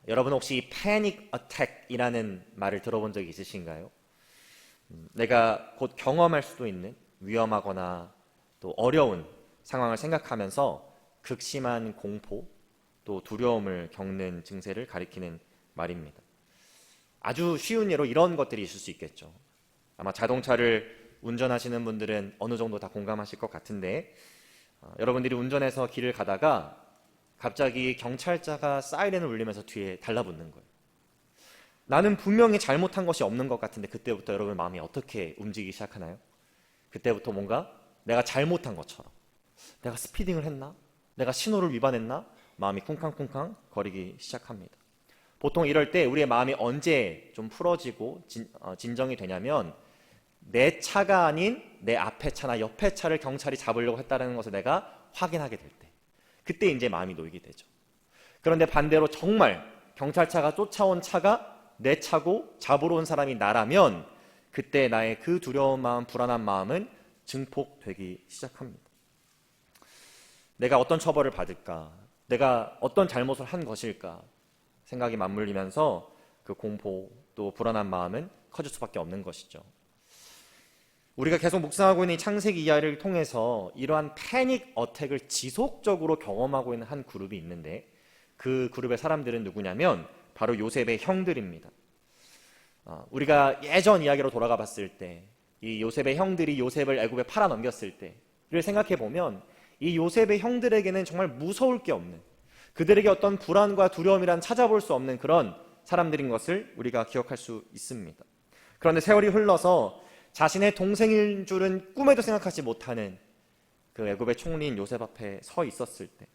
여러분 혹시 패닉 어택이라는 말을 들어본 적이 있으신가요? 내가 곧 경험할 수도 있는 위험하거나 또 어려운 상황을 생각하면서 극심한 공포 또 두려움을 겪는 증세를 가리키는 말입니다. 아주 쉬운 예로 이런 것들이 있을 수 있겠죠. 아마 자동차를 운전하시는 분들은 어느 정도 다 공감하실 것 같은데, 여러분들이 운전해서 길을 가다가 갑자기 경찰차가 사이렌을 울리면서 뒤에 달라붙는 거예요. 나는 분명히 잘못한 것이 없는 것 같은데 그때부터 여러분 마음이 어떻게 움직이기 시작하나요? 그때부터 뭔가 내가 잘못한 것처럼, 내가 스피딩을 했나? 내가 신호를 위반했나? 마음이 쿵쾅쿵쾅 거리기 시작합니다. 보통 이럴 때 우리의 마음이 언제 좀 풀어지고 진정이 되냐면, 내 차가 아닌 내 앞에 차나 옆에 차를 경찰이 잡으려고 했다는 것을 내가 확인하게 될 때, 그때 이제 마음이 놓이게 되죠. 그런데 반대로 정말 경찰차가 쫓아온 차가 내 차고 잡으러 온 사람이 나라면, 그때 나의 그 두려운 마음, 불안한 마음은 증폭되기 시작합니다. 내가 어떤 처벌을 받을까? 내가 어떤 잘못을 한 것일까? 생각이 맞물리면서 그 공포 또 불안한 마음은 커질 수밖에 없는 것이죠. 우리가 계속 묵상하고 있는 이 창세기 이야기를 통해서 이러한 패닉 어택을 지속적으로 경험하고 있는 한 그룹이 있는데, 그 그룹의 사람들은 누구냐면 바로 요셉의 형들입니다. 우리가 예전 이야기로 돌아가 봤을 때, 이 요셉의 형들이 요셉을 애굽에 팔아넘겼을 때를 생각해 보면, 이 요셉의 형들에게는 정말 무서울 게 없는, 그들에게 어떤 불안과 두려움이란 찾아볼 수 없는 그런 사람들인 것을 우리가 기억할 수 있습니다. 그런데 세월이 흘러서 자신의 동생인 줄은 꿈에도 생각하지 못하는 그 애굽의 총리인 요셉 앞에 서 있었을 때,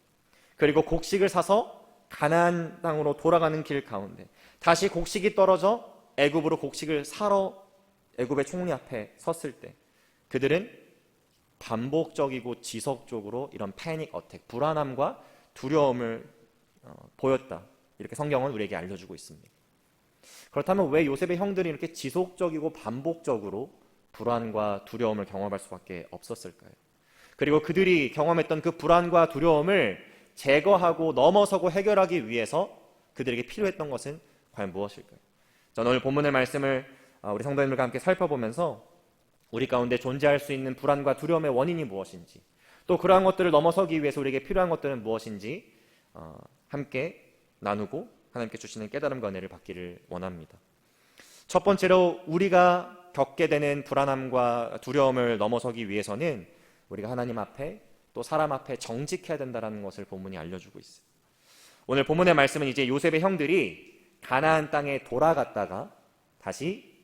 그리고 곡식을 사서 가나안 땅으로 돌아가는 길 가운데 다시 곡식이 떨어져 애굽으로 곡식을 사러 애굽의 총리 앞에 섰을 때, 그들은 반복적이고 지속적으로 이런 패닉 어택, 불안함과 두려움을 보였다. 이렇게 성경은 우리에게 알려주고 있습니다. 그렇다면 왜 요셉의 형들이 이렇게 지속적이고 반복적으로 불안과 두려움을 경험할 수밖에 없었을까요? 그리고 그들이 경험했던 그 불안과 두려움을 제거하고 넘어서고 해결하기 위해서 그들에게 필요했던 것은 과연 무엇일까요? 저는 오늘 본문의 말씀을 우리 성도님들과 함께 살펴보면서 우리 가운데 존재할 수 있는 불안과 두려움의 원인이 무엇인지, 또 그러한 것들을 넘어서기 위해서 우리에게 필요한 것들은 무엇인지 함께 나누고 하나님께 주시는 깨달음과 은혜를 받기를 원합니다. 첫 번째로 우리가 겪게 되는 불안함과 두려움을 넘어서기 위해서는 우리가 하나님 앞에 또 사람 앞에 정직해야 된다는 것을 본문이 알려주고 있어요. 오늘 본문의 말씀은 이제 요셉의 형들이 가나안 땅에 돌아갔다가 다시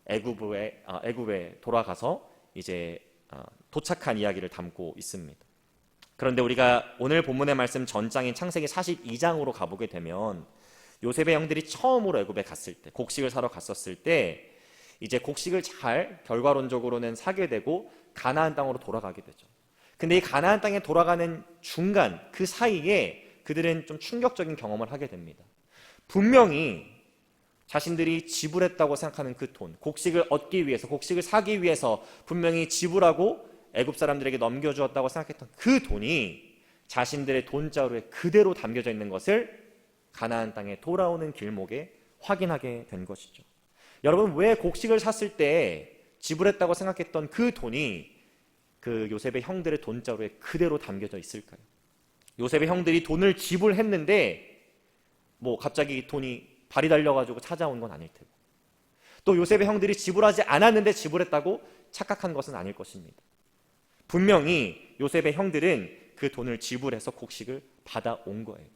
애굽에 돌아가서 이제 도착한 이야기를 담고 있습니다. 그런데 우리가 오늘 본문의 말씀 전장인 창세기 42장으로 가보게 되면, 요셉의 형들이 처음으로 애굽에 갔을 때, 곡식을 사러 갔었을 때, 이제 곡식을 잘 결과론적으로는 사게 되고 가나안 땅으로 돌아가게 되죠. 근데 이 가나안 땅에 돌아가는 중간 그 사이에 그들은 좀 충격적인 경험을 하게 됩니다. 분명히 자신들이 지불했다고 생각하는 그 돈, 곡식을 얻기 위해서, 곡식을 사기 위해서 분명히 지불하고 애굽 사람들에게 넘겨주었다고 생각했던 그 돈이 자신들의 돈자루에 그대로 담겨져 있는 것을 가나안 땅에 돌아오는 길목에 확인하게 된 것이죠. 여러분, 왜 곡식을 샀을 때 지불했다고 생각했던 그 돈이 그 요셉의 형들의 돈자루에 그대로 담겨져 있을까요? 요셉의 형들이 돈을 지불했는데 뭐 갑자기 돈이 발이 달려가지고 찾아온 건 아닐 테고, 또 요셉의 형들이 지불하지 않았는데 지불했다고 착각한 것은 아닐 것입니다. 분명히 요셉의 형들은 그 돈을 지불해서 곡식을 받아온 거예요.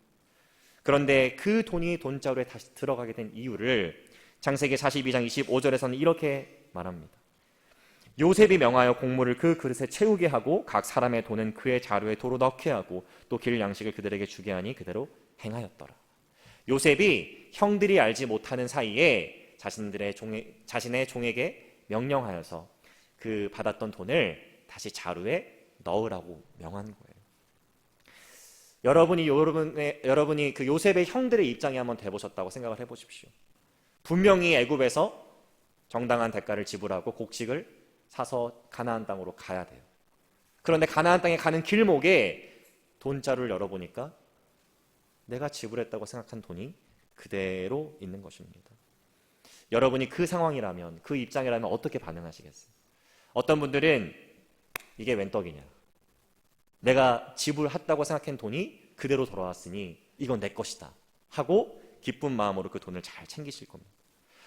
그런데 그 돈이 돈자루에 다시 들어가게 된 이유를 창세기 42장 25절에서는 이렇게 말합니다. 요셉이 명하여 곡물을 그 그릇에 채우게 하고 각 사람의 돈은 그의 자루에 도로 넣게 하고 또 길 양식을 그들에게 주게 하니 그대로 행하였더라. 요셉이 형들이 알지 못하는 사이에 자신의 종에게 명령하여서 그 받았던 돈을 다시 자루에 넣으라고 명한 거예요. 여러분이 그 요셉의 형들의 입장에 한번 돼보셨다고 생각을 해보십시오. 분명히 애굽에서 정당한 대가를 지불하고 곡식을 사서 가나안 땅으로 가야 돼요. 그런데 가나안 땅에 가는 길목에 돈자루를 열어보니까 내가 지불했다고 생각한 돈이 그대로 있는 것입니다. 여러분이 그 상황이라면, 그 입장이라면 어떻게 반응하시겠어요? 어떤 분들은 이게 웬 떡이냐, 내가 지불했다고 생각한 돈이 그대로 돌아왔으니 이건 내 것이다 하고 기쁜 마음으로 그 돈을 잘 챙기실 겁니다.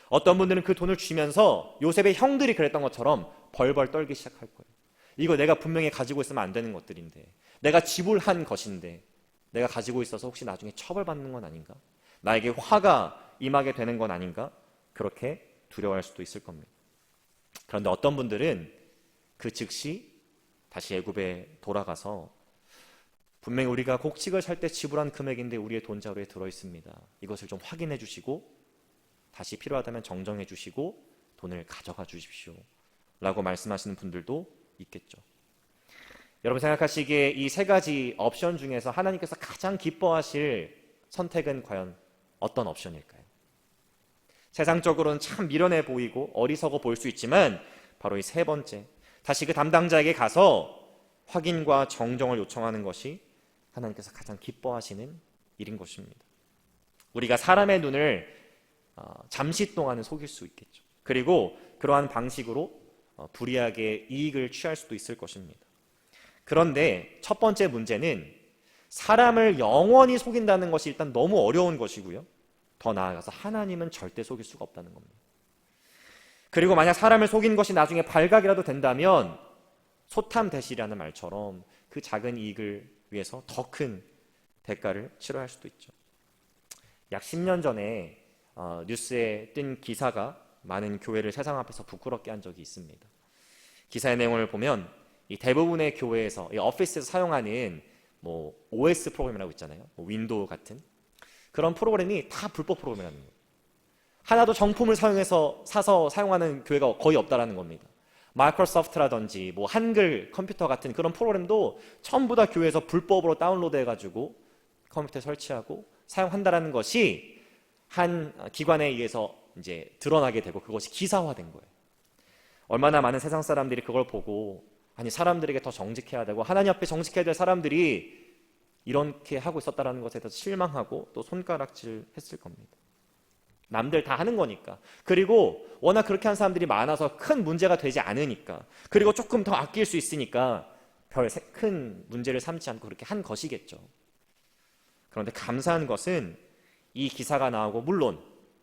어떤 분들은 그 돈을 주면서 요셉의 형들이 그랬던 것처럼 벌벌 떨기 시작할 거예요. 이거 내가 분명히 가지고 있으면 안 되는 것들인데, 내가 지불한 것인데 내가 가지고 있어서 혹시 나중에 처벌받는 건 아닌가, 나에게 화가 임하게 되는 건 아닌가, 그렇게 두려워할 수도 있을 겁니다. 그런데 어떤 분들은 그 즉시 다시 애굽에 돌아가서 분명히 우리가 곡식을 살 때 지불한 금액인데 우리의 돈자루에 들어있습니다, 이것을 좀 확인해 주시고 다시 필요하다면 정정해 주시고 돈을 가져가 주십시오 라고 말씀하시는 분들도 있겠죠. 여러분 생각하시기에 이 세 가지 옵션 중에서 하나님께서 가장 기뻐하실 선택은 과연 어떤 옵션일까요? 세상적으로는 참 미련해 보이고 어리석어 보일 수 있지만 바로 이 세 번째, 다시 그 담당자에게 가서 확인과 정정을 요청하는 것이 하나님께서 가장 기뻐하시는 일인 것입니다. 우리가 사람의 눈을 잠시 동안은 속일 수 있겠죠. 그리고 그러한 방식으로 불이하게 이익을 취할 수도 있을 것입니다. 그런데 첫 번째 문제는 사람을 영원히 속인다는 것이 일단 너무 어려운 것이고요, 더 나아가서 하나님은 절대 속일 수가 없다는 겁니다. 그리고 만약 사람을 속인 것이 나중에 발각이라도 된다면 소탐대실이라는 말처럼 그 작은 이익을 위해서 더 큰 대가를 치러야 할 수도 있죠. 약 10년 전에 뉴스에 뜬 기사가 많은 교회를 세상 앞에서 부끄럽게 한 적이 있습니다. 기사의 내용을 보면 이 대부분의 교회에서, 이 오피스에서 사용하는 OS 프로그램이라고 있잖아요, 윈도우 같은 그런 프로그램이 다 불법 프로그램이라는 거예요. 하나도 정품을 사서 사용하는 교회가 거의 없다라는 겁니다. 마이크로소프트라든지 한글 컴퓨터 같은 그런 프로그램도 전부 다 교회에서 불법으로 다운로드 해가지고 컴퓨터에 설치하고 사용한다라는 것이 한 기관에 의해서 이제 드러나게 되고 그것이 기사화된 거예요. 얼마나 많은 세상 사람들이 그걸 보고, 아니 사람들에게 더 정직해야 되고 하나님 앞에 정직해야 될 사람들이 이렇게 하고 있었다는 것에 대해서 실망하고 또 손가락질 했을 겁니다. 남들 다 하는 거니까, 그리고 워낙 그렇게 한 사람들이 많아서 큰 문제가 되지 않으니까, 그리고 조금 더 아낄 수 있으니까 별 큰 문제를 삼지 않고 그렇게 한 것이겠죠. 그런데 감사한 것은 이 기사가 나오고, 물론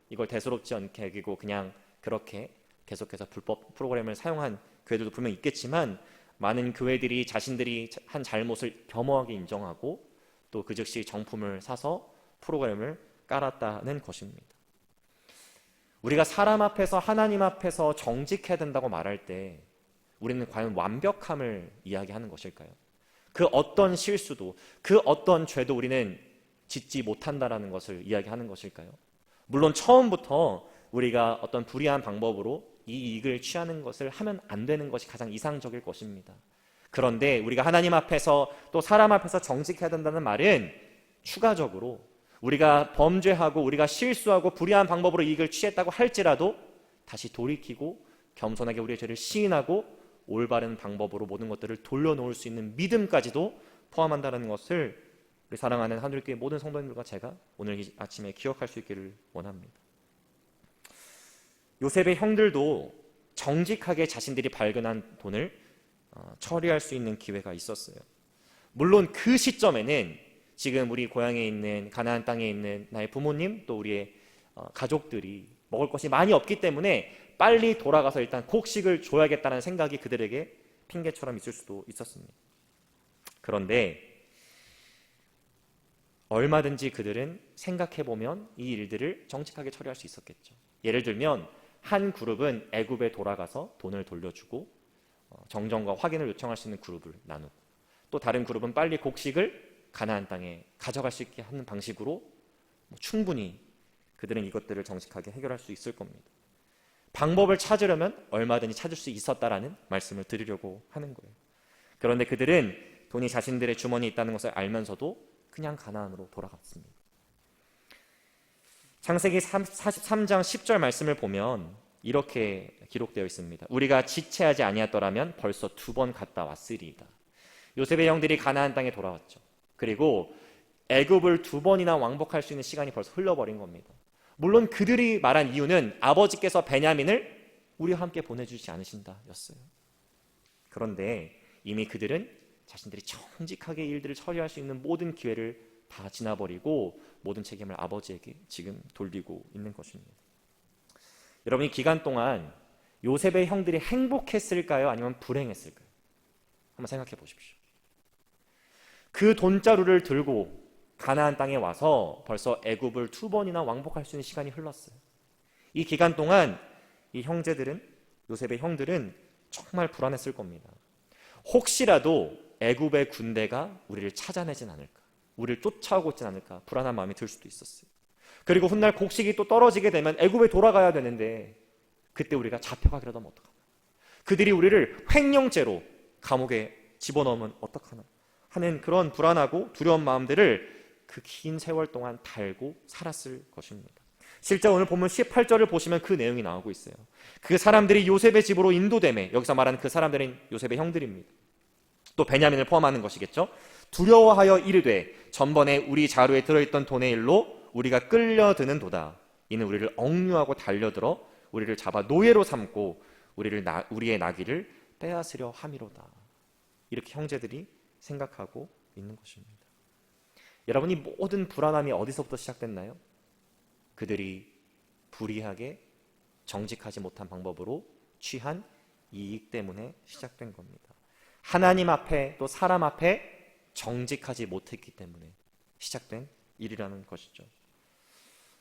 이걸 대수롭지 않게 여기고 그냥 그렇게 계속해서 불법 프로그램을 사용한 교회들도 분명히 있겠지만, 많은 교회들이 자신들이 한 잘못을 겸허하게 인정하고 또 그 즉시 정품을 사서 프로그램을 깔았다는 것입니다. 우리가 사람 앞에서, 하나님 앞에서 정직해야 된다고 말할 때 우리는 과연 완벽함을 이야기하는 것일까요? 그 어떤 실수도, 그 어떤 죄도 우리는 짓지 못한다라는 것을 이야기하는 것일까요? 물론 처음부터 우리가 어떤 불의한 방법으로 이 이익을 취하는 것을 하면 안 되는 것이 가장 이상적일 것입니다. 그런데 우리가 하나님 앞에서 또 사람 앞에서 정직해야 된다는 말은 추가적으로 우리가 범죄하고 우리가 실수하고 불의한 방법으로 이익을 취했다고 할지라도 다시 돌이키고 겸손하게 우리의 죄를 시인하고 올바른 방법으로 모든 것들을 돌려놓을 수 있는 믿음까지도 포함한다는 것을 우리 사랑하는 하늘교회 모든 성도님들과 제가 오늘 아침에 기억할 수 있기를 원합니다. 요셉의 형들도 정직하게 자신들이 발견한 돈을 처리할 수 있는 기회가 있었어요. 물론 그 시점에는 지금 우리 고향에 있는 가나안 땅에 있는 나의 부모님 또 우리의 가족들이 먹을 것이 많이 없기 때문에 빨리 돌아가서 일단 곡식을 줘야겠다는 생각이 그들에게 핑계처럼 있을 수도 있었습니다. 그런데 얼마든지 그들은 생각해보면 이 일들을 정직하게 처리할 수 있었겠죠. 예를 들면 한 그룹은 애굽에 돌아가서 돈을 돌려주고 정정과 확인을 요청할 수 있는 그룹을 나누고, 또 다른 그룹은 빨리 곡식을 가나안 땅에 가져갈 수 있게 하는 방식으로 충분히 그들은 이것들을 정직하게 해결할 수 있을 겁니다. 방법을 찾으려면 얼마든지 찾을 수 있었다라는 말씀을 드리려고 하는 거예요. 그런데 그들은 돈이 자신들의 주머니에 있다는 것을 알면서도 그냥 가나안으로 돌아갔습니다. 창세기 43장 10절 말씀을 보면 이렇게 기록되어 있습니다. 우리가 지체하지 아니었더라면 벌써 2번 갔다 왔으리이다. 요셉의 형들이 가나안 땅에 돌아왔죠. 그리고 애굽을 2번이나 왕복할 수 있는 시간이 벌써 흘러버린 겁니다. 물론 그들이 말한 이유는 아버지께서 베냐민을 우리와 함께 보내주지 않으신다 였어요. 그런데 이미 그들은 자신들이 정직하게 일들을 처리할 수 있는 모든 기회를 다 지나버리고 모든 책임을 아버지에게 지금 돌리고 있는 것입니다. 여러분, 이 기간 동안 요셉의 형들이 행복했을까요? 아니면 불행했을까요? 한번 생각해 보십시오. 그 돈자루를 들고 가나안 땅에 와서 벌써 애굽을 2번이나 왕복할 수 있는 시간이 흘렀어요. 이 기간 동안 이 형제들은, 요셉의 형들은 정말 불안했을 겁니다. 혹시라도 애굽의 군대가 우리를 찾아내진 않을까, 우리를 쫓아오고 있진 않을까 불안한 마음이 들 수도 있었어요. 그리고 훗날 곡식이 또 떨어지게 되면 애굽에 돌아가야 되는데 그때 우리가 잡혀가기라도 하면 어떡하나, 그들이 우리를 횡령죄로 감옥에 집어넣으면 어떡하나 하는 그런 불안하고 두려운 마음들을 그 긴 세월 동안 달고 살았을 것입니다. 실제 오늘 본문 18절을 보시면 그 내용이 나오고 있어요. 그 사람들이 요셉의 집으로 인도되매, 여기서 말하는 그 사람들은 요셉의 형들입니다. 또 베냐민을 포함하는 것이겠죠. 두려워하여 이르되 전번에 우리 자루에 들어있던 돈의 일로 우리가 끌려드는 도다. 이는 우리를 억류하고 달려들어 우리를 잡아 노예로 삼고 우리의 나귀를 빼앗으려 함이로다. 이렇게 형제들이 생각하고 있는 것입니다. 여러분, 이 모든 불안함이 어디서부터 시작됐나요? 그들이 불의하게 정직하지 못한 방법으로 취한 이익 때문에 시작된 겁니다. 하나님 앞에 또 사람 앞에 정직하지 못했기 때문에 시작된 일이라는 것이죠.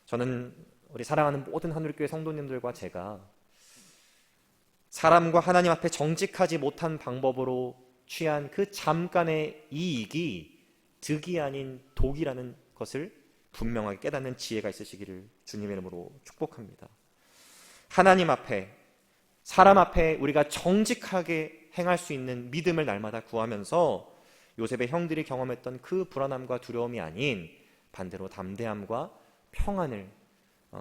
저는 우리 사랑하는 모든 하늘교회 성도님들과 제가 사람과 하나님 앞에 정직하지 못한 방법으로 취한 그 잠깐의 이익이 득이 아닌 독이라는 것을 분명하게 깨닫는 지혜가 있으시기를 주님의 이름으로 축복합니다. 하나님 앞에, 사람 앞에 우리가 정직하게 행할 수 있는 믿음을 날마다 구하면서 요셉의 형들이 경험했던 그 불안함과 두려움이 아닌 반대로 담대함과 평안을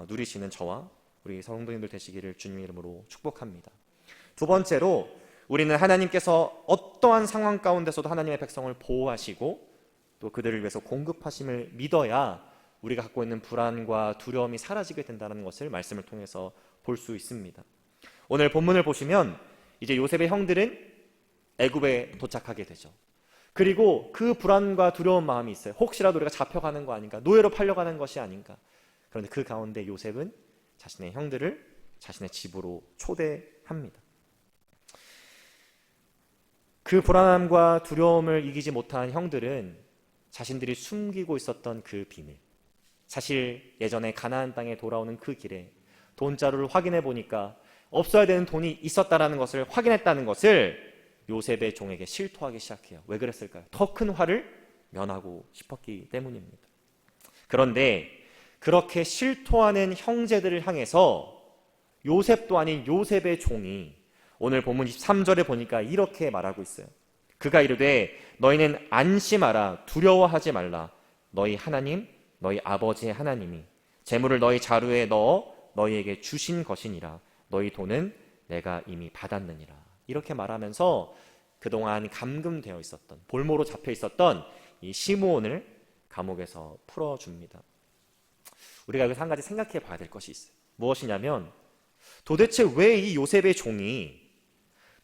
누리시는 저와 우리 성도님들 되시기를 주님의 이름으로 축복합니다. 두 번째로, 우리는 하나님께서 어떠한 상황 가운데서도 하나님의 백성을 보호하시고 또 그들을 위해서 공급하심을 믿어야 우리가 갖고 있는 불안과 두려움이 사라지게 된다는 것을 말씀을 통해서 볼 수 있습니다. 오늘 본문을 보시면 이제 요셉의 형들은 애굽에 도착하게 되죠. 그리고 그 불안과 두려운 마음이 있어요. 혹시라도 우리가 잡혀가는 거 아닌가, 노예로 팔려가는 것이 아닌가. 그런데 그 가운데 요셉은 자신의 형들을 자신의 집으로 초대합니다. 그 불안함과 두려움을 이기지 못한 형들은 자신들이 숨기고 있었던 그 비밀, 사실 예전에 가나안 땅에 돌아오는 그 길에 돈자루를 확인해 보니까 없어야 되는 돈이 있었다라는 것을 확인했다는 것을 요셉의 종에게 실토하기 시작해요. 왜 그랬을까요? 더 큰 화를 면하고 싶었기 때문입니다. 그런데 그렇게 실토하는 형제들을 향해서 요셉도 아닌 요셉의 종이 오늘 본문 23절에 보니까 이렇게 말하고 있어요. 그가 이르되 너희는 안심하라, 두려워하지 말라. 너희 하나님, 너희 아버지의 하나님이 재물을 너희 자루에 넣어 너희에게 주신 것이니라. 너희 돈은 내가 이미 받았느니라. 이렇게 말하면서 그동안 감금되어 있었던, 볼모로 잡혀 있었던 이 시므온을 감옥에서 풀어줍니다. 우리가 여기서 한 가지 생각해 봐야 될 것이 있어요. 무엇이냐면 도대체 왜 이 요셉의 종이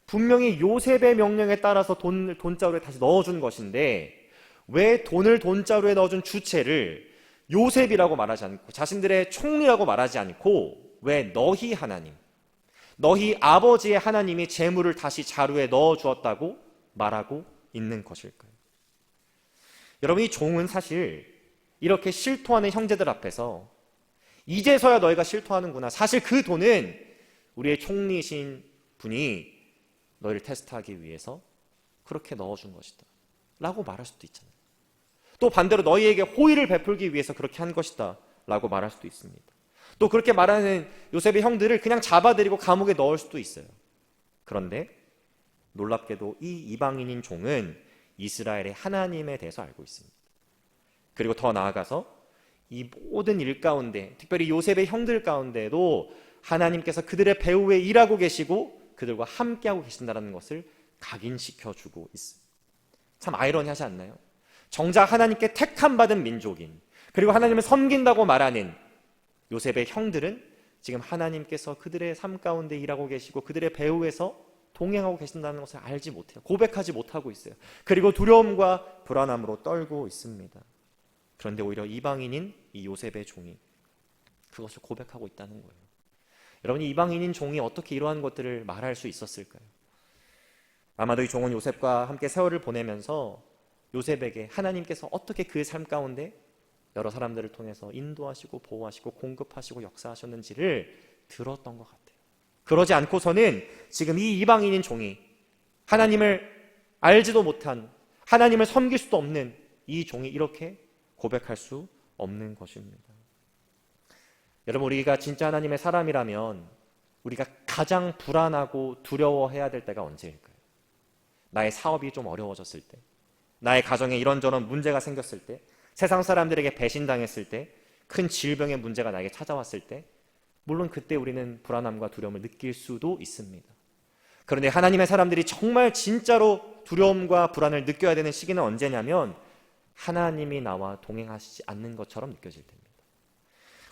분명히 요셉의 명령에 따라서 돈자루에 다시 넣어준 것인데 왜 돈을 돈자루에 넣어준 주체를 요셉이라고 말하지 않고 자신들의 총리라고 말하지 않고 왜 너희 하나님, 너희 아버지의 하나님이 재물을 다시 자루에 넣어주었다고 말하고 있는 것일까요? 여러분, 이 종은 사실 이렇게 실토하는 형제들 앞에서 이제서야 너희가 실토하는구나, 사실 그 돈은 우리의 총리이신 분이 너희를 테스트하기 위해서 그렇게 넣어준 것이다 라고 말할 수도 있잖아요. 또 반대로 너희에게 호의를 베풀기 위해서 그렇게 한 것이다 라고 말할 수도 있습니다. 또 그렇게 말하는 요셉의 형들을 그냥 잡아들이고 감옥에 넣을 수도 있어요. 그런데 놀랍게도 이 이방인인 종은 이스라엘의 하나님에 대해서 알고 있습니다. 그리고 더 나아가서 이 모든 일 가운데, 특별히 요셉의 형들 가운데도 하나님께서 그들의 배후에 일하고 계시고 그들과 함께하고 계신다는 것을 각인시켜주고 있습니다. 참 아이러니하지 않나요? 정작 하나님께 택함 받은 민족인, 그리고 하나님을 섬긴다고 말하는 요셉의 형들은 지금 하나님께서 그들의 삶 가운데 일하고 계시고 그들의 배후에서 동행하고 계신다는 것을 알지 못해요. 고백하지 못하고 있어요. 그리고 두려움과 불안함으로 떨고 있습니다. 그런데 오히려 이방인인 이 요셉의 종이 그것을 고백하고 있다는 거예요. 여러분, 이방인인 종이 어떻게 이러한 것들을 말할 수 있었을까요? 아마도 이 종은 요셉과 함께 세월을 보내면서 요셉에게 하나님께서 어떻게 그의 삶 가운데 여러 사람들을 통해서 인도하시고 보호하시고 공급하시고 역사하셨는지를 들었던 것 같아요. 그러지 않고서는 지금 이 이방인인 종이 하나님을 알지도 못한, 하나님을 섬길 수도 없는 이 종이 이렇게 고백할 수 없는 것입니다. 여러분, 우리가 진짜 하나님의 사람이라면 우리가 가장 불안하고 두려워해야 될 때가 언제일까요? 나의 사업이 좀 어려워졌을 때, 나의 가정에 이런저런 문제가 생겼을 때, 세상 사람들에게 배신당했을 때, 큰 질병의 문제가 나에게 찾아왔을 때, 물론 그때 우리는 불안함과 두려움을 느낄 수도 있습니다. 그런데 하나님의 사람들이 정말 진짜로 두려움과 불안을 느껴야 되는 시기는 언제냐면 하나님이 나와 동행하시지 않는 것처럼 느껴질 때입니다.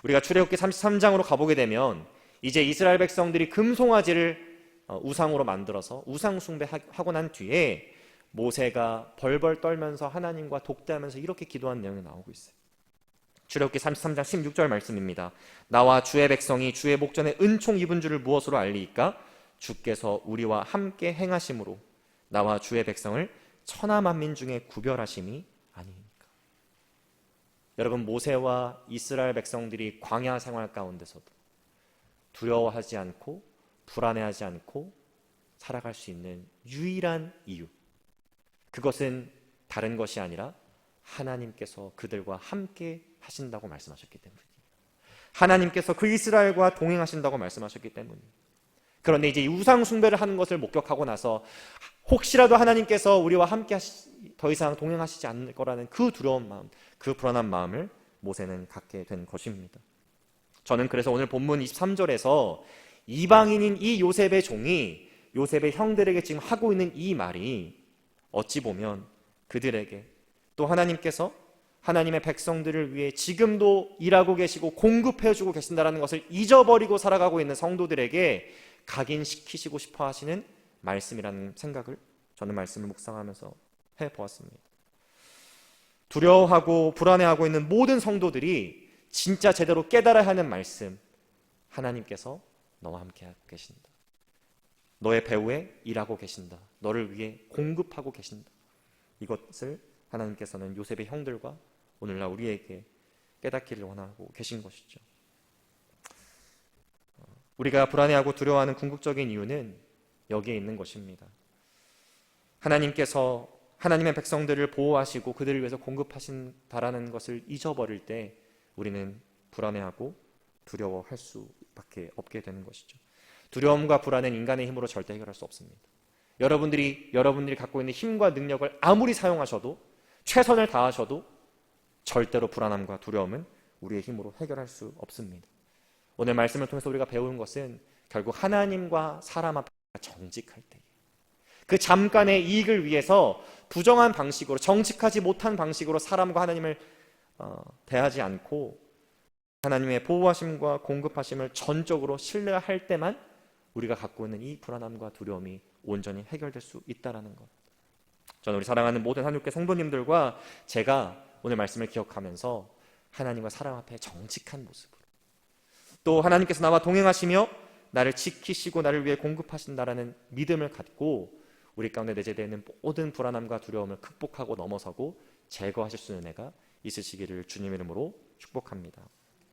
우리가 출애굽기 33장으로 가보게 되면 이제 이스라엘 백성들이 금송아지를 우상으로 만들어서 우상 숭배하고 난 뒤에 모세가 벌벌 떨면서 하나님과 독대하면서 이렇게 기도한 내용이 나오고 있어요. 출애굽기 33장 16절 말씀입니다. 나와 주의 백성이 주의 목전에 은총 입은 줄을 무엇으로 알리이까? 주께서 우리와 함께 행하심으로 나와 주의 백성을 천하 만민 중에 구별하심이 아니니까. 여러분, 모세와 이스라엘 백성들이 광야 생활 가운데서도 두려워하지 않고 불안해하지 않고 살아갈 수 있는 유일한 이유, 그것은 다른 것이 아니라 하나님께서 그들과 함께 하신다고 말씀하셨기 때문이에요. 하나님께서 그 이스라엘과 동행하신다고 말씀하셨기 때문이에요. 그런데 이제 우상 숭배를 하는 것을 목격하고 나서 혹시라도 하나님께서 우리와 함께 더 이상 동행하시지 않을 거라는 그 두려운 마음, 그 불안한 마음을 모세는 갖게 된 것입니다. 저는 그래서 오늘 본문 23절에서 이방인인 이 요셉의 종이 요셉의 형들에게 지금 하고 있는 이 말이 어찌 보면 그들에게 또 하나님께서 하나님의 백성들을 위해 지금도 일하고 계시고 공급해주고 계신다는 것을 잊어버리고 살아가고 있는 성도들에게 각인시키시고 싶어 하시는 말씀이라는 생각을 저는 말씀을 묵상하면서 해보았습니다. 두려워하고 불안해하고 있는 모든 성도들이 진짜 제대로 깨달아야 하는 말씀, 하나님께서 너와 함께 하고 계신다. 너의 배후에 일하고 계신다. 너를 위해 공급하고 계신다. 이것을 하나님께서는 요셉의 형들과 오늘날 우리에게 깨닫기를 원하고 계신 것이죠. 우리가 불안해하고 두려워하는 궁극적인 이유는 여기에 있는 것입니다. 하나님께서 하나님의 백성들을 보호하시고 그들을 위해서 공급하신다라는 것을 잊어버릴 때 우리는 불안해하고 두려워할 수밖에 없게 되는 것이죠. 두려움과 불안은 인간의 힘으로 절대 해결할 수 없습니다. 여러분들이 갖고 있는 힘과 능력을 아무리 사용하셔도, 최선을 다하셔도 절대로 불안함과 두려움은 우리의 힘으로 해결할 수 없습니다. 오늘 말씀을 통해서 우리가 배우는 것은 결국 하나님과 사람 앞에 정직할 때, 그 잠깐의 이익을 위해서 부정한 방식으로, 정직하지 못한 방식으로 사람과 하나님을 대하지 않고 하나님의 보호하심과 공급하심을 전적으로 신뢰할 때만 우리가 갖고 있는 이 불안함과 두려움이 온전히 해결될 수 있다는 것. 저는 우리 사랑하는 모든 한국교회 성도님들과 제가 오늘 말씀을 기억하면서 하나님과 사람 앞에 정직한 모습으로, 또 하나님께서 나와 동행하시며 나를 지키시고 나를 위해 공급하신다라는 믿음을 갖고 우리 가운데 내재되어 있는 모든 불안함과 두려움을 극복하고 넘어서고 제거하실 수 있는 은혜가 있으시기를 주님의 이름으로 축복합니다.